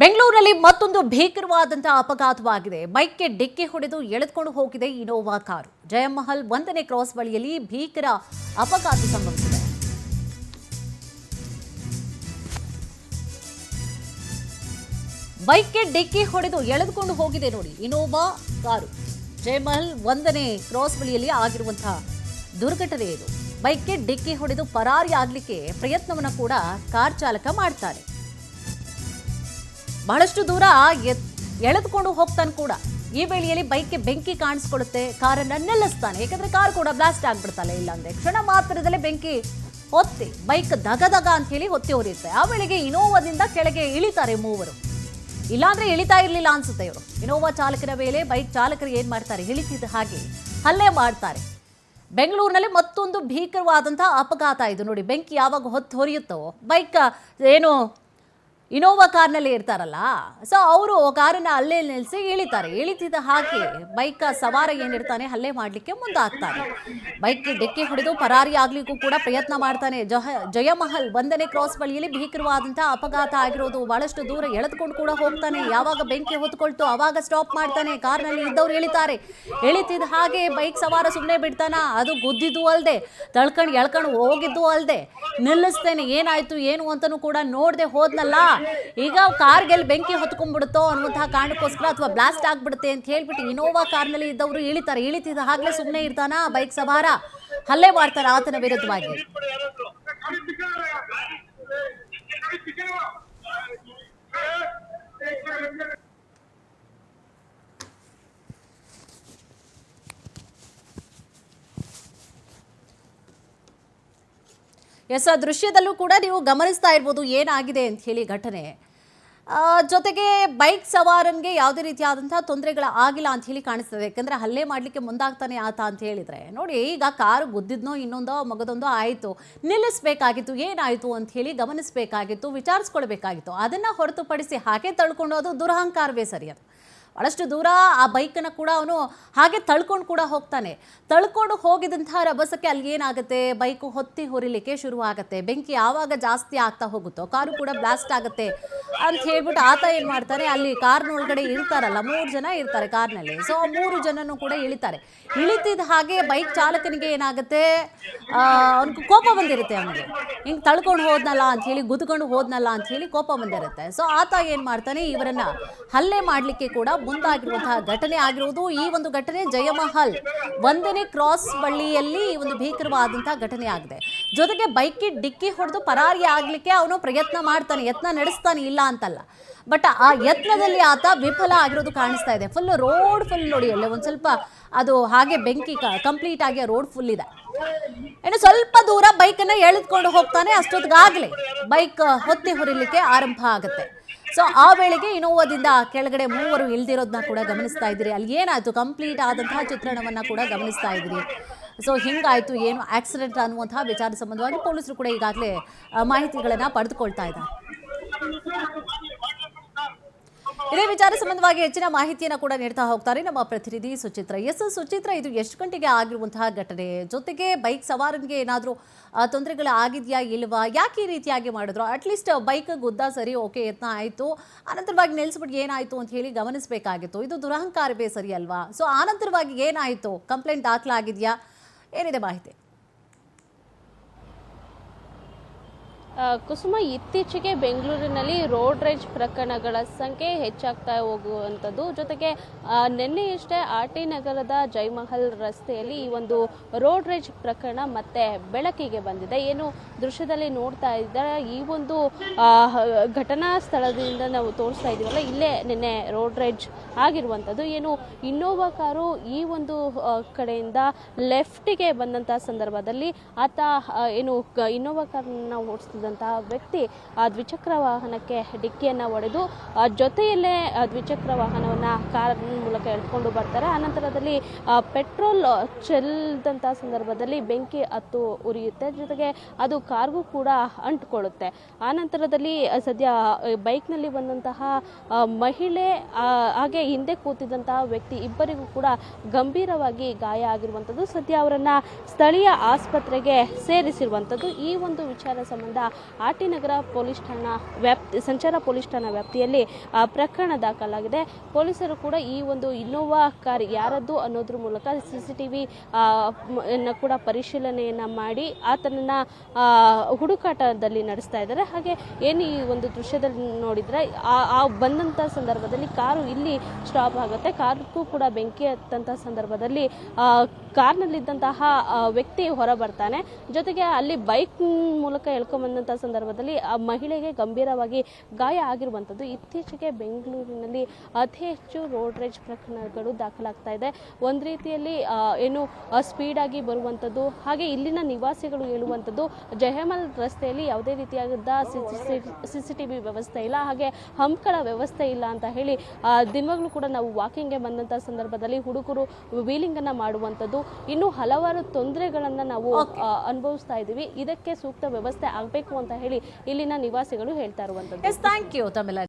ಬೆಂಗಳೂರಿನಲ್ಲಿ ಮತ್ತೊಂದು ಭೀಕರವಾದಂತಹ ಅಪಘಾತವಾಗಿದೆ. ಬೈಕ್ಗೆ ಡಿಕ್ಕಿ ಹೊಡೆದು ಎಳೆದುಕೊಂಡು ಹೋಗಿದೆ ಇನೋವಾ ಕಾರು. ಜಯಮಹಲ್ 1ನೇ ಕ್ರಾಸ್ ಬಳಿಯಲ್ಲಿ ಭೀಕರ ಅಪಘಾತ ಸಂಭವಿಸಿದೆ. ಬೈಕ್ಗೆ ಡಿಕ್ಕಿ ಹೊಡೆದು ಎಳೆದುಕೊಂಡು ಹೋಗಿದೆ ನೋಡಿ ಇನೋವಾ ಕಾರು. ಜಯಮಹಲ್ 1ನೇ ಕ್ರಾಸ್ ಬಳಿಯಲ್ಲಿ ಆಗಿರುವಂತಹ ದುರ್ಘಟನೆ ಇದು. ಬೈಕ್ಗೆ ಡಿಕ್ಕಿ ಹೊಡೆದು ಪರಾರಿ ಆಗಲಿಕ್ಕೆ ಪ್ರಯತ್ನವನ್ನು ಕೂಡ ಕಾರ್ ಚಾಲಕ ಮಾಡ್ತಾರೆ. ಬಹಳಷ್ಟು ದೂರ ಎಳೆದುಕೊಂಡು ಹೋಗ್ತಾನೆ ಕೂಡ. ಈ ವೇಳೆಯಲ್ಲಿ ಬೈಕ್ಗೆ ಬೆಂಕಿ ಕಾಣಿಸ್ಕೊಳ್ಳುತ್ತೆ, ಕಾರನ್ನು ನಿಲ್ಲಿಸ್ತಾನೆ. ಯಾಕಂದ್ರೆ ಕಾರ್ ಕೂಡ ಬ್ಲಾಸ್ಟ್ ಆಗ್ಬಿಡ್ತಲ್ಲ, ಇಲ್ಲಾಂದ್ರೆ ಕ್ಷಣ ಮಾತ್ರದಲ್ಲೇ ಬೆಂಕಿ ಹೊತ್ತಿ ಬೈಕ್ ದಗ ಅಂತ ಹೇಳಿ ಹೊತ್ತಿ ಹೊರಿಯುತ್ತೆ. ಆ ವೇಳೆಗೆ ಇನೋವಾದಿಂದ ಕೆಳಗೆ ಇಳಿತಾರೆ ಮೂವರು. ಇಲ್ಲಾಂದ್ರೆ ಇಳಿತಾ ಇರ್ಲಿಲ್ಲ ಅನ್ಸುತ್ತೆ ಇವರು. ಇನೋವಾ ಚಾಲಕನ ಮೇಲೆ ಬೈಕ್ ಚಾಲಕರು ಏನ್ ಮಾಡ್ತಾರೆ, ಇಳಿತಿದ್ದ ಹಾಗೆ ಹಲ್ಲೆ ಮಾಡ್ತಾರೆ. ಬೆಂಗಳೂರಿನಲ್ಲಿ ಮತ್ತೊಂದು ಭೀಕರವಾದಂತಹ ಅಪಘಾತ ಇದು ನೋಡಿ. ಬೆಂಕಿ ಯಾವಾಗ ಹೊತ್ತು ಹೊರಿಯುತ್ತೋ, ಬೈಕ್ ಏನು ಇನೋವಾ ಕಾರ್ನಲ್ಲಿ ಇರ್ತಾರಲ್ಲ, ಸೊ ಅವರು ಕಾರನ್ನ ಅಲ್ಲೇ ನಿಲ್ಲಿಸಿ ಇಳಿತಾರೆ. ಇಳಿತಿದ್ದ ಹಾಗೆ ಬೈಕ್ ಸವಾರ ಏನಿರ್ತಾನೆ ಹಲ್ಲೆ ಮಾಡಲಿಕ್ಕೆ ಮುಂದಾಗ್ತಾನೆ. ಬೈಕ್ ಡಿಕ್ಕಿ ಹೊಡೆದು ಪರಾರಿ ಆಗ್ಲಿಕ್ಕೂ ಕೂಡ ಪ್ರಯತ್ನ ಮಾಡ್ತಾನೆ. ಜಯಮಹಲ್ 1ನೇ ಕ್ರಾಸ್ ಬಳಿಯಲ್ಲಿ ಭೀಕರವಾದಂತಹ ಅಪಘಾತ ಆಗಿರೋದು. ಬಹಳಷ್ಟು ದೂರ ಎಳೆದುಕೊಂಡು ಕೂಡ ಹೋಗ್ತಾನೆ. ಯಾವಾಗ ಬೆಂಕಿ ಹೊತ್ಕೊಳ್ತು ಅವಾಗ ಸ್ಟಾಪ್ ಮಾಡ್ತಾನೆ. ಕಾರ್ನಲ್ಲಿ ಇದ್ದವ್ರು ಇಳಿತಾರೆ. ಇಳಿತಿದ್ದ ಹಾಗೆ ಬೈಕ್ ಸವಾರ ಸುಮ್ಮನೆ ಬಿಡ್ತಾನ. ಅದು ಗುದ್ದಿದ್ದು ಅಲ್ಲದೆ ಎಳ್ಕೊಂಡು ಹೋಗಿದ್ದು ಅಲ್ಲದೆ ನಿಲ್ಲಿಸ್ತೇನೆ, ಏನಾಯ್ತು ಏನು ಅಂತನೂ ಕೂಡ ನೋಡದೆ ಹೋದ್ನಲ್ಲ. ಈಗ ಕಾರ್ಗೆಲ್ಲಿ ಬೆಂಕಿ ಹೊತ್ಕೊಂಡ್ಬಿಡುತ್ತೋ ಅನ್ನುವಂತಹ ಕಾರಣಕ್ಕೋಸ್ಕರ ಅಥವಾ ಬ್ಲಾಸ್ಟ್ ಆಗ್ಬಿಡುತ್ತೆ ಅಂತ ಹೇಳ್ಬಿಟ್ಟು ಇನೋವಾ ಕಾರ್ನಲ್ಲಿ ಇದ್ದವರು ಇಳಿತಾರೆ. ಇಳಿತಿದ್ದ ಹಾಗಲೇ ಸುಮ್ಮನೆ ಇರ್ತಾನ ಬೈಕ್ ಸವಾರ, ಹಲ್ಲೆ ಮಾಡ್ತಾರೆ ಆತನ ವಿರುದ್ಧವಾಗಿ. ಎಸ್, ಆ ದೃಶ್ಯದಲ್ಲೂ ಕೂಡ ನೀವು ಗಮನಿಸ್ತಾ ಇರ್ಬೋದು ಏನಾಗಿದೆ ಅಂತ ಹೇಳಿ ಘಟನೆ. ಜೊತೆಗೆ ಬೈಕ್ ಸವಾರನ್ಗೆ ಯಾವುದೇ ರೀತಿಯಾದಂತಹ ತೊಂದರೆಗಳು ಆಗಿಲ್ಲ ಅಂತ ಹೇಳಿ ಕಾಣಿಸ್ತದೆ. ಯಾಕಂದ್ರೆ ಹಲ್ಲೆ ಮಾಡಲಿಕ್ಕೆ ಮುಂದಾಗ್ತಾನೆ ಆತ ಅಂತ ಹೇಳಿದ್ರೆ ನೋಡಿ, ಈಗ ಕಾರು ಗುದ್ದಿದ್ನೋ ಇನ್ನೊಂದೋ ಮಗದೊಂದೋ ಆಯಿತು, ನಿಲ್ಲಿಸಬೇಕಾಗಿತ್ತು, ಏನಾಯಿತು ಅಂತ ಹೇಳಿ ಗಮನಿಸಬೇಕಾಗಿತ್ತು, ವಿಚಾರಿಸ್ಕೊಳ್ಬೇಕಾಗಿತ್ತು. ಅದನ್ನ ಹೊರತುಪಡಿಸಿ ಹಾಗೆ ತಳ್ಕೊಳ್ಳೋದು ದುರಹಂಕಾರವೇ ಸರಿ. ಅದು ಬಹಳಷ್ಟು ದೂರ ಆ ಬೈಕನ್ನು ಕೂಡ ಅವನು ಹಾಗೆ ತಳ್ಕೊಂಡು ಕೂಡ ಹೋಗ್ತಾನೆ. ತಳ್ಕೊಂಡು ಹೋಗಿದಂತಹ ರಭಸಕ್ಕೆ ಅಲ್ಲಿ ಏನಾಗುತ್ತೆ, ಬೈಕು ಹೊತ್ತಿ ಹೊರಿಲಿಕ್ಕೆ ಶುರು ಆಗುತ್ತೆ. ಬೆಂಕಿ ಯಾವಾಗ ಜಾಸ್ತಿ ಆಗ್ತಾ ಹೋಗುತ್ತೋ ಕಾರು ಕೂಡ ಬ್ಲಾಸ್ಟ್ ಆಗುತ್ತೆ ಅಂತ ಹೇಳ್ಬಿಟ್ಟು ಆತ ಏನು ಮಾಡ್ತಾನೆ, ಅಲ್ಲಿ ಕಾರ್ನೊಳಗಡೆ ಇರ್ತಾರಲ್ಲ 3 ಜನ ಇರ್ತಾರೆ ಕಾರ್ನಲ್ಲಿ. ಸೊ 3 ಜನನೂ ಕೂಡ ಇಳಿತಾರೆ. ಇಳಿತಿದ್ದ ಹಾಗೆ ಬೈಕ್ ಚಾಲಕನಿಗೆ ಏನಾಗುತ್ತೆ, ಅವನಿಗೆ ಕೋಪ ಬಂದಿರುತ್ತೆ. ಅವನಿಗೆ ಹಿಂಗೆ ತಳ್ಕೊಂಡು ಹೋದ್ನಲ್ಲ ಅಂತ ಹೇಳಿ, ಗುದ್ಕೊಂಡು ಹೋದ್ನಲ್ಲ ಅಂತ ಹೇಳಿ ಕೋಪ ಬಂದಿರುತ್ತೆ. ಸೊ ಆತ ಏನು ಮಾಡ್ತಾನೆ, ಇವರನ್ನ ಹಲ್ಲೆ ಮಾಡಲಿಕ್ಕೆ ಕೂಡ ಮುಂದಾಗಿರುವಂತಹ ಘಟನೆ ಆಗಿರುವುದು. ಈ ಒಂದು ಘಟನೆ ಜಯಮಹಲ್ 1ನೇ ಕ್ರಾಸ್ ಬಳಿಯಲ್ಲಿ ಒಂದು ಭೀಕರವಾದಂತಹ ಘಟನೆ ಆಗಿದೆ. ಜೊತೆಗೆ ಬೈಕ್ಗೆ ಡಿಕ್ಕಿ ಹೊಡೆದು ಪರಾರಿ ಆಗ್ಲಿಕ್ಕೆ ಅವನು ಪ್ರಯತ್ನ ಮಾಡ್ತಾನೆ, ಯತ್ನ ನಡೆಸ್ತಾನೆ, ಇಲ್ಲ ಅಂತಲ್ಲ. ಬಟ್ ಆ ಯತ್ನದಲ್ಲಿ ಆತ ವಿಫಲ ಆಗಿರೋದು ಕಾಣಿಸ್ತಾ ಇದೆ. ಫುಲ್ ರೋಡ್ ಫುಲ್ ನೋಡಿ, ಅಲ್ಲೇ ಒಂದ್ ಸ್ವಲ್ಪ ಅದು ಹಾಗೆ ಬೆಂಕಿ ಕಂಪ್ಲೀಟ್ ಆಗಿ ರೋಡ್ ಫುಲ್ ಇದೆ. ಇನ್ನು ಸ್ವಲ್ಪ ದೂರ ಬೈಕನ್ನ ಎಳೆದುಕೊಂಡು ಹೋಗ್ತಾನೆ. ಅಷ್ಟೊತ್ತಿಗಾಗಲೇ ಬೈಕ್ ಹೊತ್ತಿ ಹೊರಿಲಿಕ್ಕೆ ಆರಂಭ ಆಗುತ್ತೆ. ಸೊ ಆ ವೇಳೆಗೆ ಇನೋವಾದಿಂದ ಕೆಳಗಡೆ 3 ಇಳ್ದಿರೋದನ್ನ ಕೂಡ ಗಮನಿಸ್ತಾ ಇದ್ದೀರಿ. ಅಲ್ಲಿ ಏನಾಯ್ತು ಕಂಪ್ಲೀಟ್ ಆದಂತಹ ಚಿತ್ರಣವನ್ನ ಕೂಡ ಗಮನಿಸ್ತಾ ಇದ್ದೀರಿ. ಸೊ ಹಿಂಗಾಯ್ತು, ಏನು ಆಕ್ಸಿಡೆಂಟ್ ಅನ್ನುವಂತಹ ವಿಚಾರ ಸಂಬಂಧವಾಗಿ ಪೊಲೀಸರು ಕೂಡ ಈಗಾಗಲೇ ಮಾಹಿತಿಗಳನ್ನ ಪಡೆದುಕೊಳ್ತಾ ಇದ್ದಾರೆ. ಇದೇ ವಿಚಾರ ಸಂಬಂಧವಾಗಿ ಹೆಚ್ಚಿನ ಮಾಹಿತಿಯನ್ನು ಕೂಡ ನೀಡ್ತಾ ಹೋಗ್ತಾರೆ ನಮ್ಮ ಪ್ರತಿನಿಧಿ ಸುಚಿತ್ರ. ಸುಚಿತ್ರ, ಇದು ಎಷ್ಟು ಗಂಟೆಗೆ ಆಗಿರುವಂತಹ ಘಟನೆ? ಜೊತೆಗೆ ಬೈಕ್ ಸವಾರನಿಗೆ ಏನಾದರೂ ತೊಂದರೆಗಳು ಆಗಿದೆಯಾ ಇಲ್ವಾ? ಯಾಕೆ ಈ ರೀತಿಯಾಗಿ ಮಾಡಿದ್ರು? ಅಟ್ಲೀಸ್ಟ್ ಬೈಕ್ ಗುದ್ದ ಸರಿ, ಓಕೆ, ಯತ್ನ ಆಯಿತು, ಆನಂತರವಾಗಿ ನಿಲ್ಲಿಸ್ಬಿಟ್ಟು ಏನಾಯಿತು ಅಂತ ಹೇಳಿ ಗಮನಿಸಬೇಕಾಗಿತ್ತು. ಇದು ದುರಹಂಕಾರವೇ ಸರಿ ಅಲ್ವಾ? ಸೊ ಆನಂತರವಾಗಿ ಏನಾಯಿತು? ಕಂಪ್ಲೇಂಟ್ ದಾಖಲಾಗಿದೆಯಾ? ಏನಿದೆ ಮಾಹಿತಿ? ಕುಸುಮ, ಇತ್ತೀಚೆಗೆ ಬೆಂಗಳೂರಿನಲ್ಲಿ ರೋಡ್ ರೇಜ್ ಪ್ರಕರಣಗಳ ಸಂಖ್ಯೆ ಹೆಚ್ಚಾಗ್ತಾ ಹೋಗುವಂಥದ್ದು. ಜೊತೆಗೆ ನಿನ್ನೆಯಷ್ಟೇ RT ನಗರದ ಜಯಮಹಲ್ ರಸ್ತೆಯಲ್ಲಿ ಈ ಒಂದು ರೋಡ್ ರೇಜ್ ಪ್ರಕರಣ ಮತ್ತೆ ಬೆಳಕಿಗೆ ಬಂದಿದೆ. ಏನು ದೃಶ್ಯದಲ್ಲಿ ನೋಡ್ತಾ ಇದ್ದಾರೆ, ಈ ಒಂದು ಘಟನಾ ಸ್ಥಳದಿಂದ ನಾವು ತೋರಿಸ್ತಾ ಇದ್ದೀವಲ್ಲ, ಇಲ್ಲೇ ನಿನ್ನೆ ರೋಡ್ ರೇಜ್ ಆಗಿರುವಂಥದ್ದು. ಏನು ಇನೋವಾ ಕಾರು ಈ ಒಂದು ಕಡೆಯಿಂದ ಲೆಫ್ಟಿಗೆ ಬಂದಂತಹ ಸಂದರ್ಭದಲ್ಲಿ ಆತ ಏನು ಇನೋವಾ ಕಾರನ್ನ ಓಡಿಸ್ತಿದ್ದ ವ್ಯಕ್ತಿ ದ್ವಿಚಕ್ರ ವಾಹನಕ್ಕೆ ಡಿಕ್ಕಿಯನ್ನು ಹೊಡೆದು ಜೊತೆಯಲ್ಲೇ ದ್ವಿಚಕ್ರ ವಾಹನವನ್ನ ಕಾರಿನ ಮೂಲಕ ಎಳೆದುಕೊಂಡು ಬರ್ತಾರೆ. ಆನಂತರದಲ್ಲಿ ಪೆಟ್ರೋಲ್ ಚೆಲ್ಲಿದಂತಹ ಸಂದರ್ಭದಲ್ಲಿ ಬೆಂಕಿ ಹತ್ತು ಉರಿಯುತ್ತೆ. ಜೊತೆಗೆ ಅದು ಕಾರ್ಗೂ ಕೂಡ ಅಂಟುಕೊಳ್ಳುತ್ತೆ. ಆನಂತರದಲ್ಲಿ ಸದ್ಯ ಬೈಕ್ನಲ್ಲಿ ಬಂದಂತಹ ಮಹಿಳೆ ಹಾಗೆ ಹಿಂದೆ ಕೂತಿದ್ದಂತಹ ವ್ಯಕ್ತಿ ಇಬ್ಬರಿಗೂ ಕೂಡ ಗಂಭೀರವಾಗಿ ಗಾಯ ಆಗಿರುವಂಥದ್ದು. ಸದ್ಯ ಅವರನ್ನ ಸ್ಥಳೀಯ ಆಸ್ಪತ್ರೆಗೆ ಸೇರಿಸಿರುವಂಥದ್ದು. ಈ ಒಂದು ವಿಚಾರ ಸಂಬಂಧ ಆರ್ಟಿ ನಗರ ಪೊಲೀಸ್ ಠಾಣಾ ಸಂಚಾರ ಪೊಲೀಸ್ ಠಾಣಾ ವ್ಯಾಪ್ತಿಯಲ್ಲಿ ಪ್ರಕರಣ ದಾಖಲಾಗಿದೆ. ಪೊಲೀಸರು ಕೂಡ ಈ ಒಂದು ಇನ್ನೋವಾ ಕಾರ್ ಯಾರದ್ದು ಅನ್ನೋದ್ರ ಮೂಲಕ CCTV ಕೂಡ ಪರಿಶೀಲನೆಯನ್ನ ಮಾಡಿ ಆತನನ್ನ ಹುಡುಕಾಟದಲ್ಲಿ ನಡೆಸ್ತಾ ಇದ್ದಾರೆ. ಹಾಗೆ ಏನು ಈ ಒಂದು ದೃಶ್ಯದಲ್ಲಿ ನೋಡಿದ್ರೆ ಆ ಬಂದಂತ ಸಂದರ್ಭದಲ್ಲಿ ಕಾರು ಇಲ್ಲಿ ಸ್ಟಾಪ್ ಆಗುತ್ತೆ. ಕಾರ್ಗೂ ಕೂಡ ಬೆಂಕಿ ಹತ್ತಂತ ಸಂದರ್ಭದಲ್ಲಿ ಕಾರ್ನಲ್ಲಿದ್ದಂತಹ ವ್ಯಕ್ತಿ ಹೊರ ಬರ್ತಾನೆ. ಜೊತೆಗೆ ಅಲ್ಲಿ ಬೈಕ್ ಮೂಲಕ ಎಳ್ಕೊಂಡ್ಬಂದಂತಹ ಸಂದರ್ಭದಲ್ಲಿ ಆ ಮಹಿಳೆಗೆ ಗಂಭೀರವಾಗಿ ಗಾಯ ಆಗಿರುವಂಥದ್ದು. ಇತ್ತೀಚೆಗೆ ಬೆಂಗಳೂರಿನಲ್ಲಿ ಅತಿ ಹೆಚ್ಚು ರೋಡ್ ರೇಜ್ ಪ್ರಕರಣಗಳು ದಾಖಲಾಗ್ತಾ ಇದೆ. ಒಂದು ರೀತಿಯಲ್ಲಿ ಏನು ಸ್ಪೀಡ್ ಆಗಿ ಬರುವಂಥದ್ದು, ಹಾಗೆ ಇಲ್ಲಿನ ನಿವಾಸಿಗಳು ಹೇಳುವಂಥದ್ದು ಜಯಮಲ್ ರಸ್ತೆಯಲ್ಲಿ ಯಾವುದೇ ರೀತಿಯಾದ CCTV ವ್ಯವಸ್ಥೆ ಇಲ್ಲ, ಹಾಗೆ ಹಂಪ್ಗಳ ವ್ಯವಸ್ಥೆ ಇಲ್ಲ ಅಂತ ಹೇಳಿ ದಿನವಾಗ್ಲೂ ಕೂಡ ನಾವು ವಾಕಿಂಗ್ಗೆ ಬಂದಂಥ ಸಂದರ್ಭದಲ್ಲಿ ಹುಡುಗರು ವೀಲಿಂಗ್ ಅನ್ನ ಮಾಡುವಂಥದ್ದು, ಇನ್ನು ಹಲವಾರು ತೊಂದರೆಗಳನ್ನ ನಾವು ಅನುಭವಿಸ್ತಾ ಇದ್ದೀವಿ. ಇದಕ್ಕೆ ಸೂಕ್ತ ವ್ಯವಸ್ಥೆ ಆಗಬೇಕು ಅಂತ ಹೇಳಿ ಇಲ್ಲಿನ ನಿವಾಸಿಗಳು ಹೇಳ್ತಾ ಇರುವಂಥದ್ದು. Thank you Tamil.